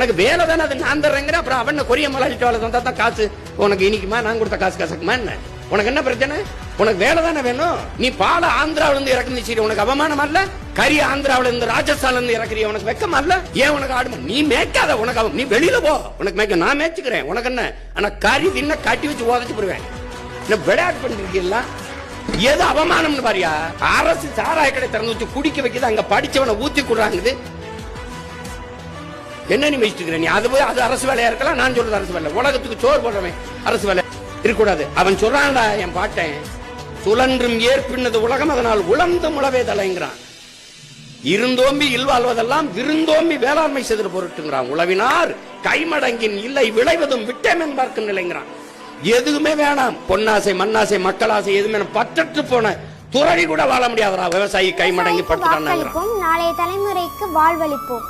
எனக்கு வேலை தானே, அது நான் தர்றேங்கிற. அப்புறம் அவன் கொரிய மலாளிட்டு வேலை தந்தா தான் காசு உனக்கு இனிக்குமா? நான் கொடுத்த காசு கசக்குமா என்ன? உனக்கு என்ன பிரச்சனை? உனக்கு வேலை தானே வேணும். நீ பால ஆந்திராவில இருந்து இறக்குது சரி, உனக்கு அவமானமா இல்ல? கறி ஆந்திராவில இருந்து ராஜஸ்தான்ல இருந்து இறக்குறிய, உனக்கு வெக்கமா இல்ல? ஏன் உனக்கு ஆடுமா? நீ மேய்க்காத, உனக்கு நீ வெளியில போ, உனக்கு மேய்க்க நான் மேய்ச்சுக்கிறேன். உனக்கு என்ன? ஆனா கறி தின்ன கட்டி வச்சு உதச்சு போடுவேன். விளையாட்டு பண்ணிருக்கீங்களா? எது அவமானம்னு பாரியா? அரசு சாராய கடை திறந்து வச்சு குடிக்க வைக்குது, அங்க படிச்சவனை ஊத்தி கொடுறாங்குது. என்ன நீ வச்சுக்கிற நீ? அது போய் அது அரசு வேலையா இருக்கலாம். நான் சொல்றது அரசு வேலை. உலகத்துக்கு சோறு போடுறவன் அரசு வேலை இருக்கக்கூடாது. அவன் சொல்றான்டா என் பாட்டேன், சுழன்றும் ஏற்பின்னது உலகம், அதனால் உழந்து முளவே தலைங்கிறான். இருந்தோம்பி இல்வாழ்வதெல்லாம் விருந்தோம்பி வேளாண்மை செய்த பொருட்டுங்கிறான். உழவினார் கைமடங்கின் இல்லை விளைவதும் விட்டேன் என்பார்க்கு நிலைங்கிறான். எதுவுமே வேணாம், பொன்னாசை மண்ணாசை மக்களாசை எதுவுமே பற்றற்று போன துறவி கூட வாழ முடியாதரா. விவசாயி கைமடங்கி படுத்துட்டான். நாளைய தலைமுறைக்கு வாழ்வளிப்போம்.